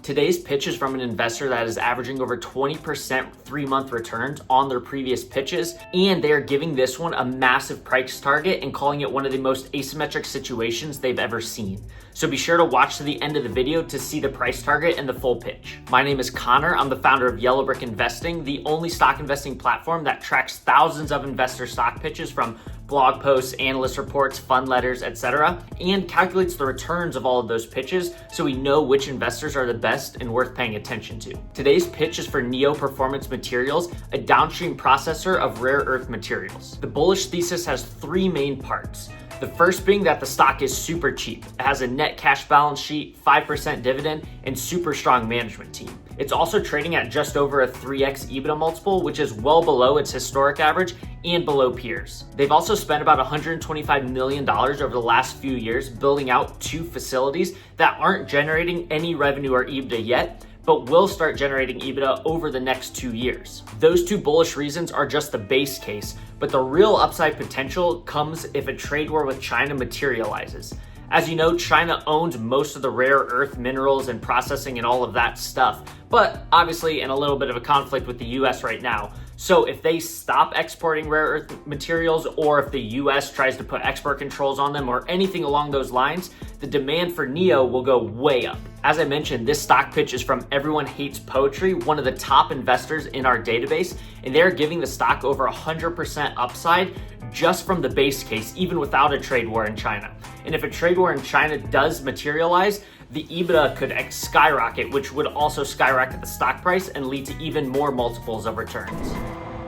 Today's pitch is from an investor that is averaging over 20% 3-month returns on their previous pitches, and they are giving this one a massive price target and calling it one of the most asymmetric situations they've ever seen. So be sure to watch to the end of the video to see the price target and the full pitch. My name is Connor. I'm the founder of Yellowbrick Investing, the only stock investing platform that tracks thousands of investor stock pitches from blog posts, analyst reports, fund letters, etc., and calculates the returns of all of those pitches so we know which investors are the best and worth paying attention to. Today's pitch is for Neo Performance Materials, a downstream processor of rare earth materials. The bullish thesis has 3 main parts. The first being that the stock is super cheap. It has a net cash balance sheet, 5% dividend, and super strong management team. It's also trading at just over a 3x EBITDA multiple, which is well below its historic average and below peers. They've also spent about $125 million over the last few years building out 2 facilities that aren't generating any revenue or EBITDA yet, but will start generating EBITDA over the next 2 years. Those 2 bullish reasons are just the base case, but the real upside potential comes if a trade war with China materializes. As you know, China owns most of the rare earth minerals and processing and all of that stuff, but obviously in a little bit of a conflict with the US right now. So if they stop exporting rare earth materials, or if the US tries to put export controls on them or anything along those lines, the demand for Neo will go way up. As I mentioned, this stock pitch is from Everyone Hates Poetry, one of the top investors in our database, and they're giving the stock over 100% upside just from the base case, even without a trade war in China. And if a trade war in China does materialize, the EBITDA could skyrocket, which would also skyrocket the stock price and lead to even more multiples of returns.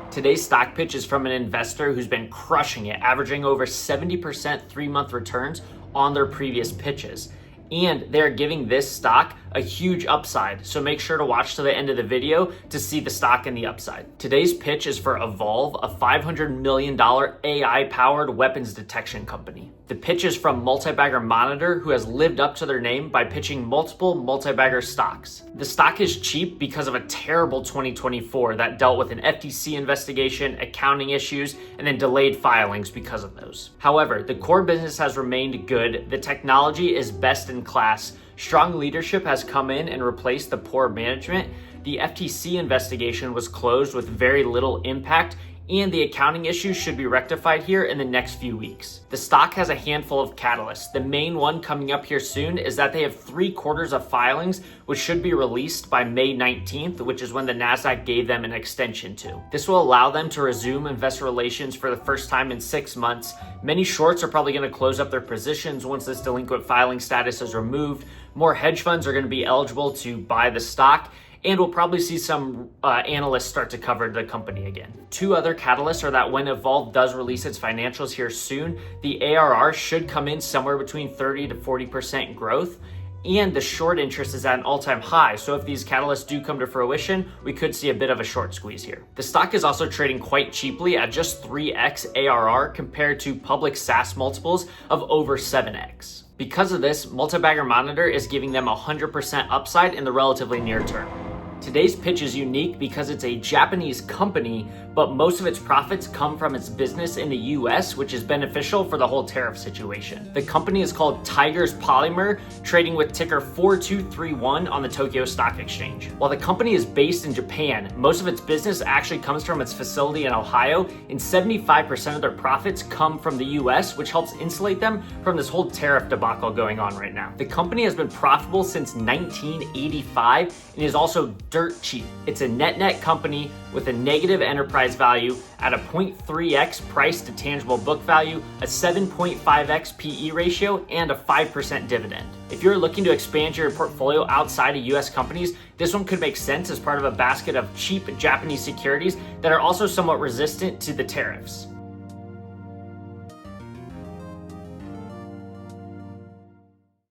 Today's stock pitch is from an investor who's been crushing it, averaging over 70% 3-month returns on their previous pitches. And they're giving this stock a huge upside, so make sure to watch to the end of the video to see the stock and the upside. Today's pitch is for Evolve, a $500 million AI-powered weapons detection company. The pitch is from Multibagger Monitor, who has lived up to their name by pitching multiple multi-bagger stocks. The stock is cheap because of a terrible 2024 that dealt with an FTC investigation, accounting issues, and then delayed filings because of those. However, the core business has remained good, the technology is best in class, strong leadership has come in and replaced the poor management, the FTC investigation was closed with very little impact, and the accounting issues should be rectified here in the next few weeks. The stock has a handful of catalysts. The main one coming up here soon is that they have 3 quarters of filings, which should be released by May 19th, which is when the NASDAQ gave them an extension to. This will allow them to resume investor relations for the first time in 6 months. Many shorts are probably going to close up their positions once this delinquent filing status is removed. More hedge funds are going to be eligible to buy the stock, and we'll probably see some analysts start to cover the company again. 2 other catalysts are that when Evolve does release its financials here soon, the ARR should come in somewhere between 30 to 40% growth, and the short interest is at an all-time high. So if these catalysts do come to fruition, we could see a bit of a short squeeze here. The stock is also trading quite cheaply at just 3x ARR compared to public SaaS multiples of over 7x. Because of this, Multibagger Monitor is giving them 100% upside in the relatively near term. Today's pitch is unique because it's a Japanese company, but most of its profits come from its business in the US, which is beneficial for the whole tariff situation. The company is called Tigers Polymer, trading with ticker 4231 on the Tokyo Stock Exchange. While the company is based in Japan, most of its business actually comes from its facility in Ohio, and 75% of their profits come from the US, which helps insulate them from this whole tariff debacle going on right now. The company has been profitable since 1985 and is also dirt cheap. It's a net company with a negative enterprise value at a 0.3x price to tangible book value, a 7.5x PE ratio, and a 5% dividend. If you're looking to expand your portfolio outside of US companies, this one could make sense as part of a basket of cheap Japanese securities that are also somewhat resistant to the tariffs.